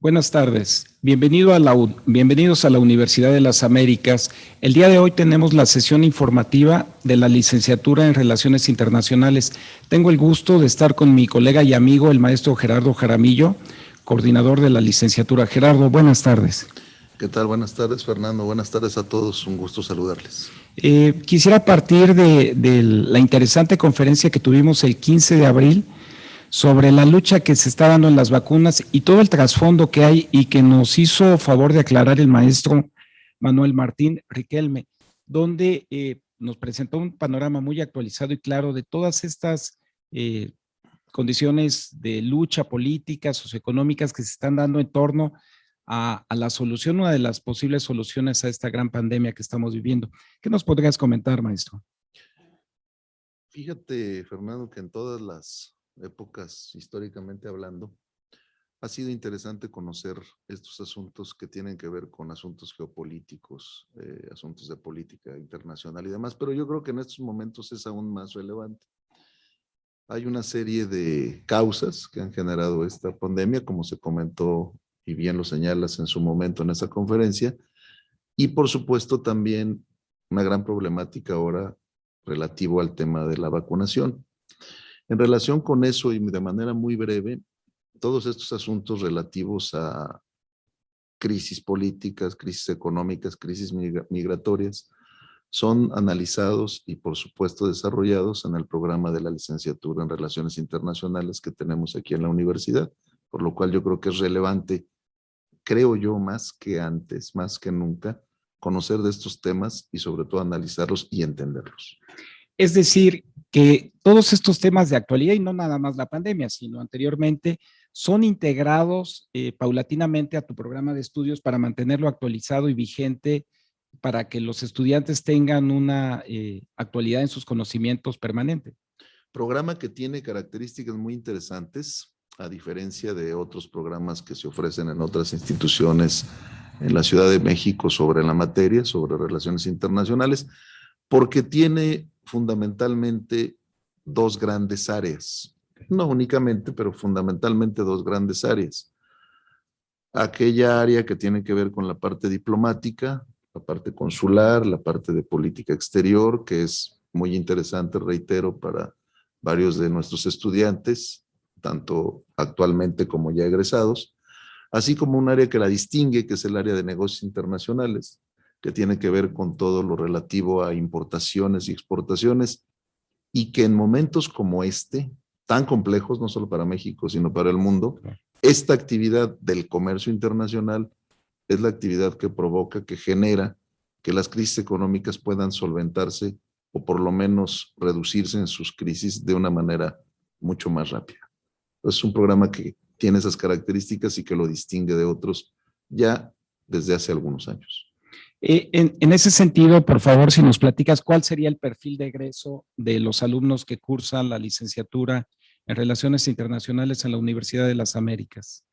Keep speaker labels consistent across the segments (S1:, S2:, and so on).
S1: Buenas tardes. Bienvenidos a la Universidad de las Américas. El día de hoy tenemos la sesión informativa de la licenciatura en Relaciones Internacionales. Tengo el gusto de estar con mi colega y amigo, el maestro Gerardo Jaramillo, coordinador de la licenciatura. Gerardo, buenas tardes.
S2: ¿Qué tal? Buenas tardes, Fernando. Buenas tardes a todos. Un gusto saludarles.
S1: Quisiera partir de la interesante conferencia que tuvimos el 15 de abril sobre la lucha que se está dando en las vacunas y todo el trasfondo que hay y que nos hizo favor de aclarar el maestro Manuel Martín Riquelme, donde nos presentó un panorama muy actualizado y claro de todas estas condiciones de lucha política, socioeconómicas que se están dando en torno a la solución, una de las posibles soluciones a esta gran pandemia que estamos viviendo. ¿Qué nos podrías comentar, maestro?
S2: Fíjate, Fernando, que en todas las épocas, históricamente hablando, ha sido interesante conocer estos asuntos que tienen que ver con asuntos geopolíticos, asuntos de política internacional y demás, pero yo creo que en estos momentos es aún más relevante. Hay una serie de causas que han generado esta pandemia, como se comentó y bien lo señalas en su momento en esa conferencia, y por supuesto también una gran problemática ahora relativo al tema de la vacunación. En relación con eso y de manera muy breve, todos estos asuntos relativos a crisis políticas, crisis económicas, crisis migratorias, son analizados y por supuesto desarrollados en el programa de la licenciatura en Relaciones Internacionales que tenemos aquí en la universidad, por lo cual yo creo que es relevante, creo yo, más que antes, más que nunca, conocer de estos temas y sobre todo analizarlos y entenderlos.
S1: Es decir, que todos estos temas de actualidad y no nada más la pandemia, sino anteriormente, son integrados paulatinamente a tu programa de estudios para mantenerlo actualizado y vigente para que los estudiantes tengan una actualidad en sus conocimientos permanente.
S2: Programa que tiene características muy interesantes, a diferencia de otros programas que se ofrecen en otras instituciones en la Ciudad de México sobre la materia, sobre relaciones internacionales, porque tiene fundamentalmente dos grandes áreas, no únicamente, pero fundamentalmente dos grandes áreas. Aquella área que tiene que ver con la parte diplomática, la parte consular, la parte de política exterior, que es muy interesante, reitero, para varios de nuestros estudiantes, tanto actualmente como ya egresados, así como un área que la distingue, que es el área de negocios internacionales, que tiene que ver con todo lo relativo a importaciones y exportaciones, y que en momentos como este, tan complejos, no solo para México, sino para el mundo, esta actividad del comercio internacional es la actividad que provoca, que genera que las crisis económicas puedan solventarse o por lo menos reducirse en sus crisis de una manera mucho más rápida. Es un programa que tiene esas características y que lo distingue de otros ya desde hace algunos años.
S1: En ese sentido, por favor, si nos platicas cuál sería el perfil de egreso de los alumnos que cursan la licenciatura en Relaciones Internacionales en la Universidad de las Américas.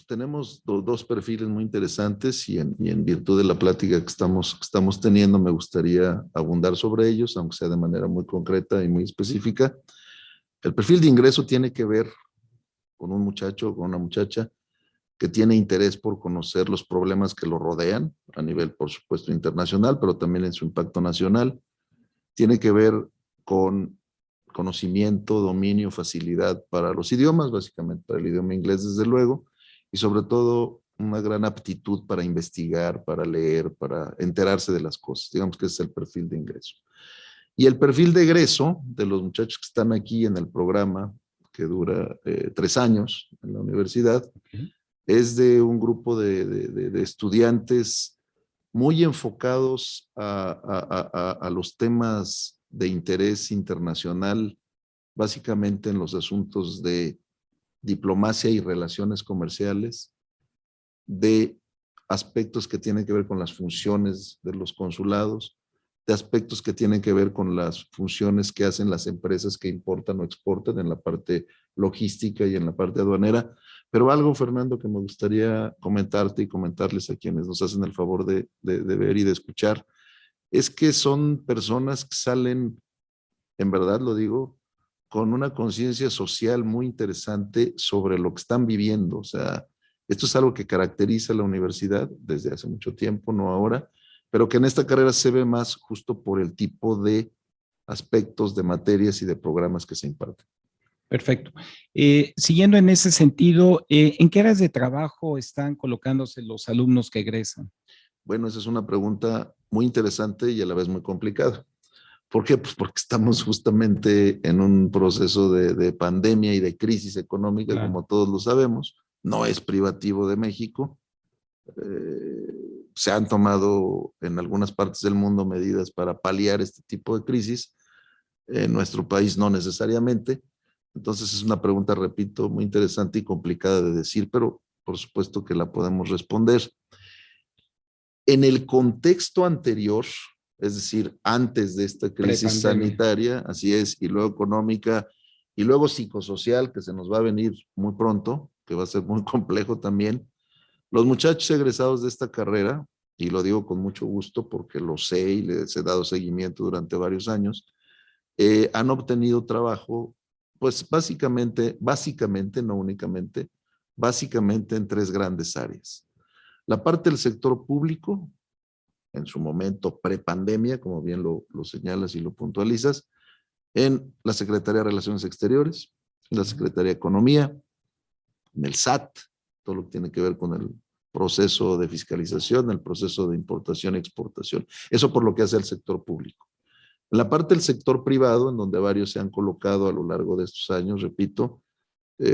S2: Tenemos dos perfiles muy interesantes y en virtud de la plática que estamos teniendo me gustaría abundar sobre ellos, aunque sea de manera muy concreta y muy específica. El perfil de ingreso tiene que ver con un muchacho o con una muchacha que tiene interés por conocer los problemas que lo rodean a nivel, por supuesto, internacional, pero también en su impacto nacional. Tiene que ver con conocimiento, dominio, facilidad para los idiomas, básicamente para el idioma inglés, desde luego, y sobre todo una gran aptitud para investigar, para leer, para enterarse de las cosas. Digamos que ese es el perfil de ingreso. Y el perfil de egreso de los muchachos que están aquí en el programa, que dura 3 años en la universidad, es de un grupo de estudiantes muy enfocados a los temas de interés internacional, básicamente en los asuntos de diplomacia y relaciones comerciales, de aspectos que tienen que ver con las funciones de los consulados, de aspectos que tienen que ver con las funciones que hacen las empresas que importan o exportan en la parte logística y en la parte aduanera. Pero algo, Fernando, que me gustaría comentarte y comentarles a quienes nos hacen el favor de ver y de escuchar, es que son personas que salen, en verdad lo digo, con una conciencia social muy interesante sobre lo que están viviendo. O sea, Esto es algo que caracteriza a la universidad desde hace mucho tiempo, no ahora, pero que en esta carrera se ve más justo por el tipo de aspectos, de materias y de programas que se imparten.
S1: Perfecto. Siguiendo en ese sentido, ¿en qué áreas de trabajo están colocándose los alumnos que egresan?
S2: Bueno, esa es una pregunta muy interesante y a la vez muy complicada. ¿Por qué? Pues porque estamos justamente en un proceso de pandemia y de crisis económica,
S1: Claro.
S2: como todos lo sabemos. No es privativo de México. Se han tomado en algunas partes del mundo medidas para paliar este tipo de crisis. En nuestro país no necesariamente. Entonces es una pregunta, repito, muy interesante y complicada de decir, pero por supuesto que la podemos responder. En el contexto anterior, es decir, antes de esta crisis sanitaria, así es, y luego económica, y luego psicosocial, que se nos va a venir muy pronto, que va a ser muy complejo también, los muchachos egresados de esta carrera, y lo digo con mucho gusto porque lo sé y les he dado seguimiento durante varios años, han obtenido trabajo, pues básicamente, no únicamente, básicamente en tres grandes áreas. La parte del sector público, en su momento prepandemia, como bien lo señalas y lo puntualizas, en la Secretaría de Relaciones Exteriores, en la Secretaría de Economía, en el SAT, todo lo que tiene que ver con el proceso de fiscalización, el proceso de importación y exportación. Eso por lo que hace el sector público. En la parte del sector privado, en donde varios se han colocado a lo largo de estos años, repito,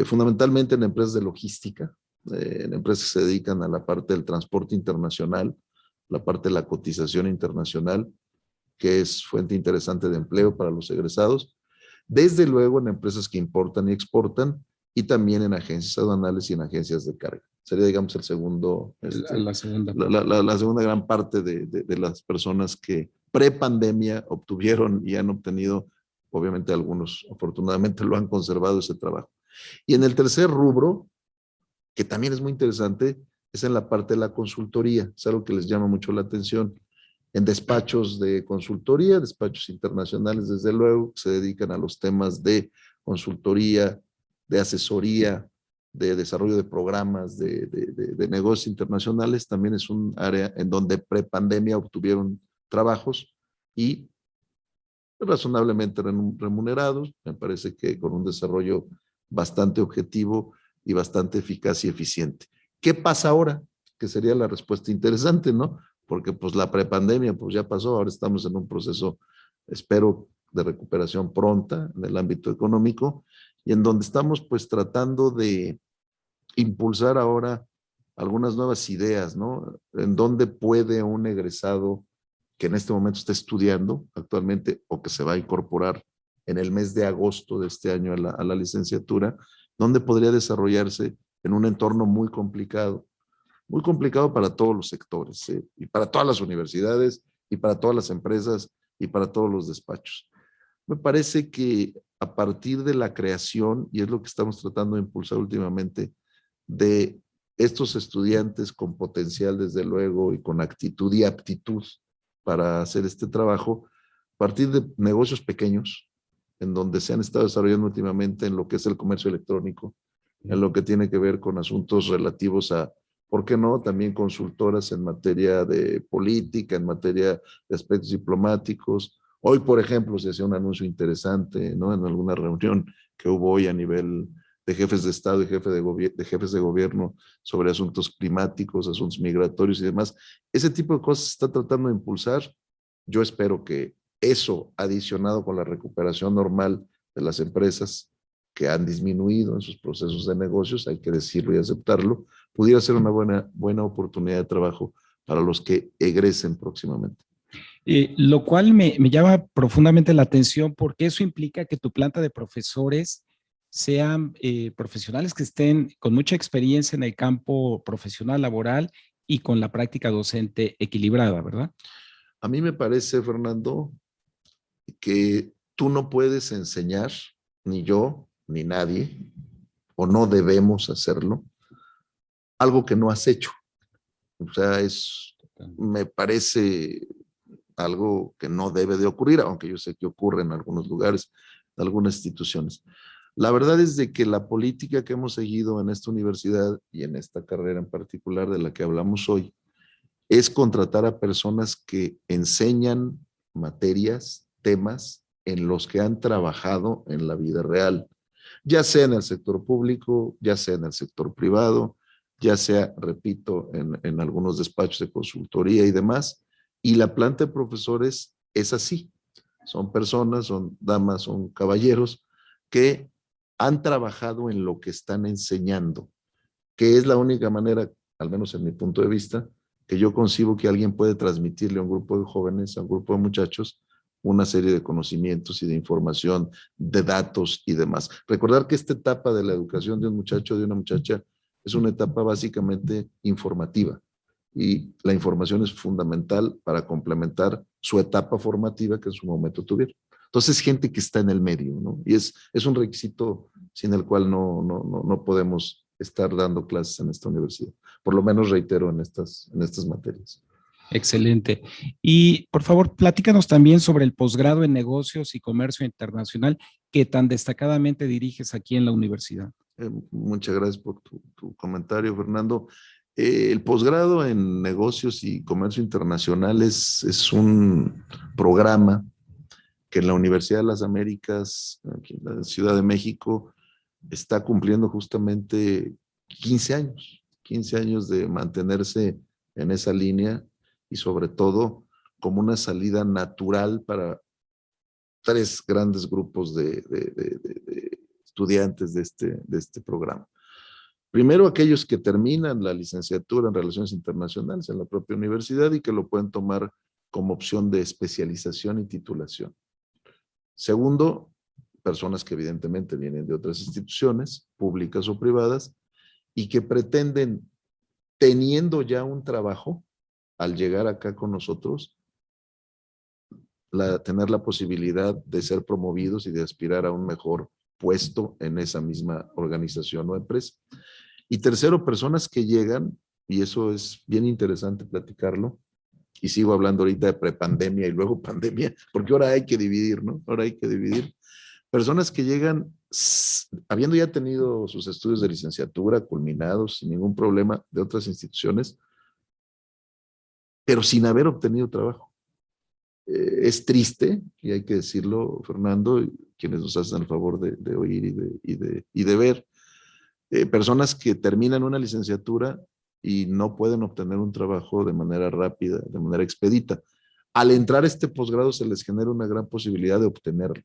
S2: fundamentalmente en empresas de logística, en empresas que se dedican a la parte del transporte internacional, la parte de la cotización internacional, que es fuente interesante de empleo para los egresados, desde luego en empresas que importan y exportan, y también en agencias aduanales y en agencias de carga. Sería, digamos, el segundo, la segunda gran parte de las personas que pre-pandemia obtuvieron y han obtenido, obviamente algunos afortunadamente lo han conservado ese trabajo. Y en el tercer rubro, que también es muy interesante, es en la parte de la consultoría. Es algo que les llama mucho la atención. En despachos de consultoría, despachos internacionales, desde luego, que se dedican a los temas de consultoría, de asesoría, de desarrollo de programas, de negocios internacionales. También es un área en donde pre-pandemia obtuvieron trabajos y razonablemente remunerados. Me parece que con un desarrollo bastante objetivo y bastante eficaz y eficiente. ¿Qué pasa ahora? Que sería la respuesta interesante, ¿no? Porque pues la prepandemia pues ya pasó, ahora estamos en un proceso, espero, de recuperación pronta en el ámbito económico y en donde estamos pues tratando de impulsar ahora algunas nuevas ideas, ¿no? En dónde puede un egresado que en este momento está estudiando actualmente o que se va a incorporar en el mes de agosto de este año a la licenciatura, dónde podría desarrollarse en un entorno muy complicado para todos los sectores, y para todas las universidades, y para todas las empresas, y para todos los despachos. Me parece que a partir de la creación, y es lo que estamos tratando de impulsar últimamente, de estos estudiantes con potencial, desde luego, y con actitud y aptitud para hacer este trabajo, a partir de negocios pequeños, en donde se han estado desarrollando últimamente en lo que es el comercio electrónico, en lo que tiene que ver con asuntos relativos a, ¿por qué no?, también consultoras en materia de política, en materia de aspectos diplomáticos. Hoy, por ejemplo, se hacía un anuncio interesante, ¿no?, en alguna reunión que hubo hoy a nivel de jefes de Estado y de jefes de gobierno sobre asuntos climáticos, asuntos migratorios y demás. Ese tipo de cosas se está tratando de impulsar. Yo espero que eso, adicionado con la recuperación normal de las empresas que han disminuido en sus procesos de negocios, hay que decirlo y aceptarlo, pudiera ser una buena oportunidad de trabajo para los que egresen próximamente.
S1: Lo cual me llama profundamente la atención porque eso implica que tu planta de profesores sean profesionales que estén con mucha experiencia en el campo profesional laboral y con la práctica docente equilibrada, ¿verdad?
S2: A mí me parece, Fernando, que tú no puedes enseñar, ni yo, ni nadie, o no debemos hacerlo, algo que no has hecho. O sea, me parece algo que no debe de ocurrir, aunque yo sé que ocurre en algunos lugares, en algunas instituciones. La verdad es de que la política que hemos seguido en esta universidad y en esta carrera en particular de la que hablamos hoy es contratar a personas que enseñan materias, temas en los que han trabajado en la vida real, ya sea en el sector público, ya sea en el sector privado, ya sea, repito, en algunos despachos de consultoría y demás. Y la planta de profesores es así. Son personas, son damas, son caballeros que han trabajado en lo que están enseñando, que es la única manera, al menos en mi punto de vista, que yo concibo que alguien puede transmitirle a un grupo de jóvenes, a un grupo de muchachos, una serie de conocimientos y de información, de datos y demás. Recordar que esta etapa de la educación de un muchacho o de una muchacha es una etapa básicamente informativa y la información es fundamental para complementar su etapa formativa que en su momento tuvieron. Entonces, gente que está en el medio, ¿no? Y es un requisito sin el cual no podemos estar dando clases en esta universidad. Por lo menos, reitero, en estas materias.
S1: Excelente. Y por favor, platícanos también sobre el posgrado en negocios y comercio internacional que tan destacadamente diriges aquí en la universidad.
S2: Muchas gracias por tu comentario, Fernando. El posgrado en negocios y comercio internacional es un programa que en la Universidad de las Américas, aquí en la Ciudad de México, está cumpliendo justamente 15 años de mantenerse en esa línea y sobre todo como una salida natural para tres grandes grupos de estudiantes de este programa. Primero, aquellos que terminan la licenciatura en Relaciones Internacionales en la propia universidad y que lo pueden tomar como opción de especialización y titulación. Segundo, personas que evidentemente vienen de otras instituciones, públicas o privadas, y que pretenden, teniendo ya un trabajo, al llegar acá con nosotros, tener la posibilidad de ser promovidos y de aspirar a un mejor puesto en esa misma organización o empresa. Y tercero, personas que llegan, y eso es bien interesante platicarlo, y sigo hablando ahorita de prepandemia y luego pandemia, porque ahora hay que dividir, ¿no? Ahora hay que dividir. Personas que llegan habiendo ya tenido sus estudios de licenciatura culminados sin ningún problema de otras instituciones, pero sin haber obtenido trabajo. Es triste, y hay que decirlo, Fernando, quienes nos hacen el favor de oír y de ver, personas que terminan una licenciatura y no pueden obtener un trabajo de manera rápida, de manera expedita. Al entrar a este posgrado se les genera una gran posibilidad de obtenerlo.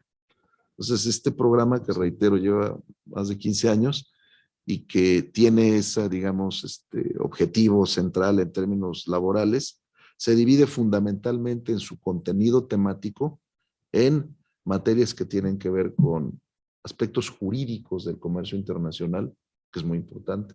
S2: Entonces, este programa que reitero lleva más de 15 años y que tiene ese, digamos, objetivo central en términos laborales, se divide fundamentalmente en su contenido temático en materias que tienen que ver con aspectos jurídicos del comercio internacional, que es muy importante,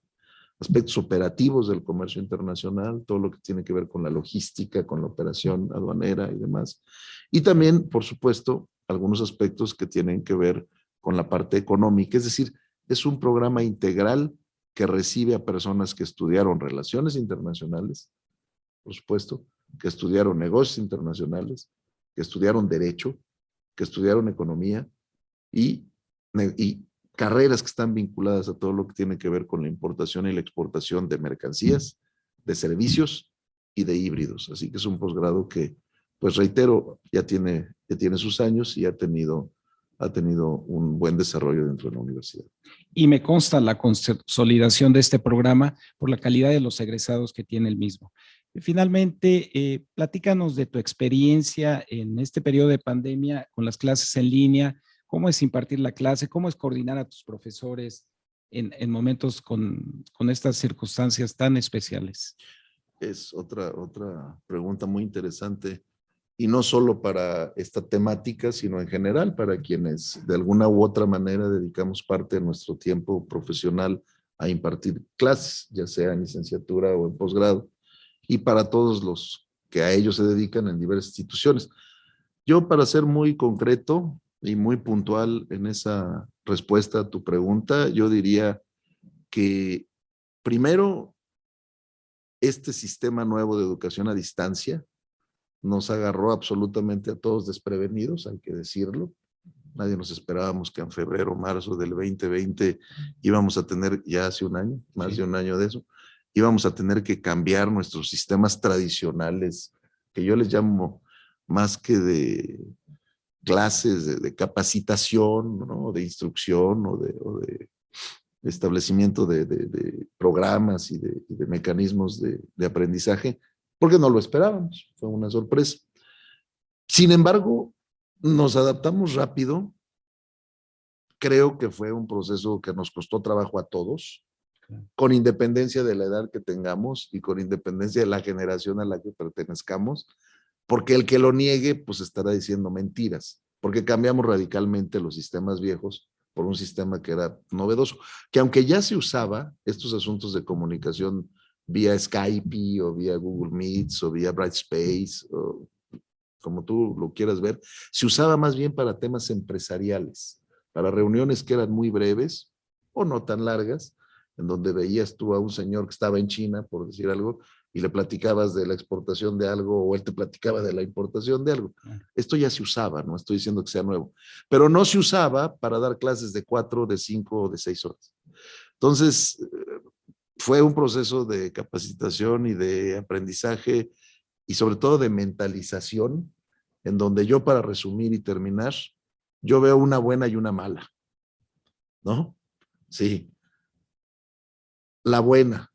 S2: aspectos operativos del comercio internacional, todo lo que tiene que ver con la logística, con la operación aduanera y demás. Y también, por supuesto, algunos aspectos que tienen que ver con la parte económica, es decir, es un programa integral que recibe a personas que estudiaron relaciones internacionales, por supuesto, que estudiaron negocios internacionales, que estudiaron derecho, que estudiaron economía y, y carreras que están vinculadas a todo lo que tiene que ver con la importación y la exportación de mercancías, de servicios y de híbridos. Así que es un posgrado que, pues reitero, ya tiene sus años y ha tenido un buen desarrollo dentro de la universidad.
S1: Y me consta la consolidación de este programa por la calidad de los egresados que tiene el mismo. Finalmente, platícanos de tu experiencia en este periodo de pandemia con las clases en línea, cómo es impartir la clase, cómo es coordinar a tus profesores en momentos con estas circunstancias tan especiales.
S2: Es otra pregunta muy interesante y no solo para esta temática, sino en general para quienes de alguna u otra manera dedicamos parte de nuestro tiempo profesional a impartir clases, ya sea en licenciatura o en posgrado, y para todos los que a ellos se dedican en diversas instituciones. Yo, para ser muy concreto y muy puntual en esa respuesta a tu pregunta, yo diría que primero, este sistema nuevo de educación a distancia nos agarró absolutamente a todos desprevenidos, hay que decirlo. Nadie nos esperábamos que en febrero o marzo del 2020 íbamos a tener, ya hace un año, más de un año de eso, íbamos a tener que cambiar nuestros sistemas tradicionales, que yo les llamo más que de clases de capacitación, ¿no? De instrucción o de establecimiento de programas y de mecanismos de aprendizaje, porque no lo esperábamos, fue una sorpresa. Sin embargo, nos adaptamos rápido. Creo que fue un proceso que nos costó trabajo a todos, con independencia de la edad que tengamos y con independencia de la generación a la que pertenezcamos, porque el que lo niegue, pues estará diciendo mentiras, porque cambiamos radicalmente los sistemas viejos por un sistema que era novedoso, que aunque ya se usaba estos asuntos de comunicación vía Skype o vía Google Meets o vía Brightspace, o como tú lo quieras ver, se usaba más bien para temas empresariales, para reuniones que eran muy breves o no tan largas, en donde veías tú a un señor que estaba en China, por decir algo, y le platicabas de la exportación de algo o él te platicaba de la importación de algo. Esto ya se usaba, no estoy diciendo que sea nuevo, pero no se usaba para dar clases de 4, de 5 o de 6 horas. Entonces, fue un proceso de capacitación y de aprendizaje y sobre todo de mentalización, en donde yo, para resumir y terminar, yo veo una buena y una mala, ¿no? Sí. La buena.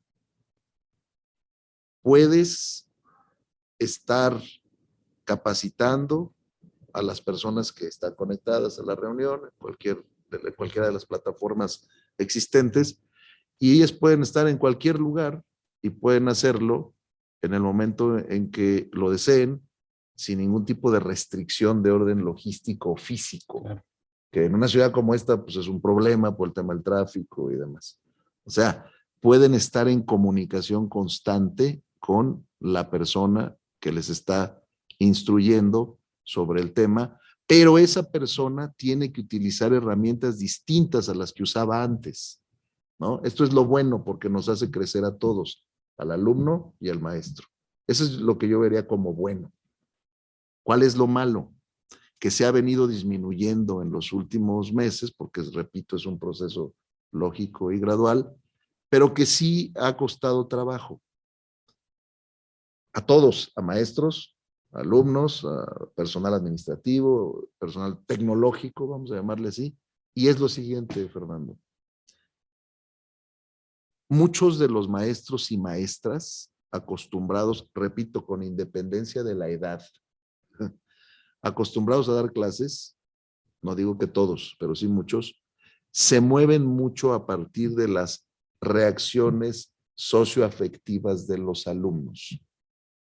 S2: Puedes estar capacitando a las personas que están conectadas a la reunión, cualquiera de las plataformas existentes, y ellas pueden estar en cualquier lugar y pueden hacerlo en el momento en que lo deseen, sin ningún tipo de restricción de orden logístico o físico, claro, que en una ciudad como esta pues es un problema por el tema del tráfico y demás. O sea, pueden estar en comunicación constante con la persona que les está instruyendo sobre el tema, pero esa persona tiene que utilizar herramientas distintas a las que usaba antes, ¿no? Esto es lo bueno porque nos hace crecer a todos, al alumno y al maestro. Eso es lo que yo vería como bueno. ¿Cuál es lo malo? Que se ha venido disminuyendo en los últimos meses, porque, repito, es un proceso lógico y gradual, pero que sí ha costado trabajo. A todos, a maestros, a alumnos, a personal administrativo, personal tecnológico, vamos a llamarle así. Y es lo siguiente, Fernando. Muchos de los maestros y maestras acostumbrados, repito, con independencia de la edad, acostumbrados a dar clases, no digo que todos, pero sí muchos, se mueven mucho a partir de las reacciones socioafectivas de los alumnos.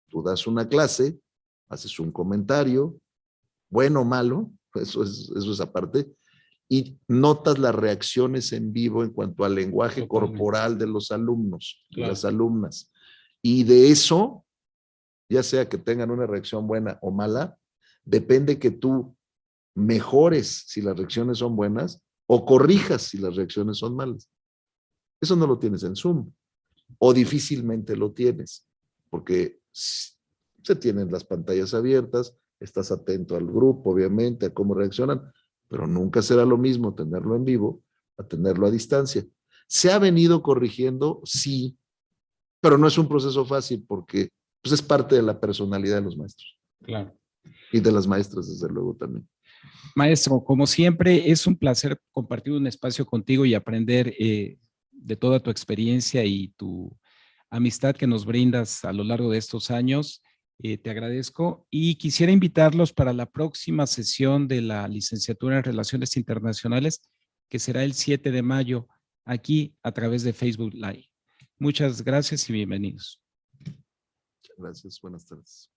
S2: Tú das una clase, haces un comentario, bueno o malo, eso es aparte, y notas las reacciones en vivo en cuanto al lenguaje corporal de los alumnos y las alumnas. Y de eso, ya sea que tengan una reacción buena o mala, depende que tú mejores si las reacciones son buenas o corrijas si las reacciones son malas. Eso no lo tienes en Zoom o difícilmente lo tienes porque se tienen las pantallas abiertas, estás atento al grupo, obviamente, a cómo reaccionan, pero nunca será lo mismo tenerlo en vivo a tenerlo a distancia. ¿Se ha venido corrigiendo? Sí, pero no es un proceso fácil porque pues, es parte de la personalidad de los maestros.
S1: Claro.
S2: Y de las maestras, desde luego, también.
S1: Maestro, como siempre, es un placer compartir un espacio contigo y aprender de toda tu experiencia y tu amistad que nos brindas a lo largo de estos años. Te agradezco y quisiera invitarlos para la próxima sesión de la licenciatura en Relaciones Internacionales, que será el 7 de mayo, aquí a través de Facebook Live. Muchas gracias y bienvenidos.
S2: Muchas gracias, buenas tardes.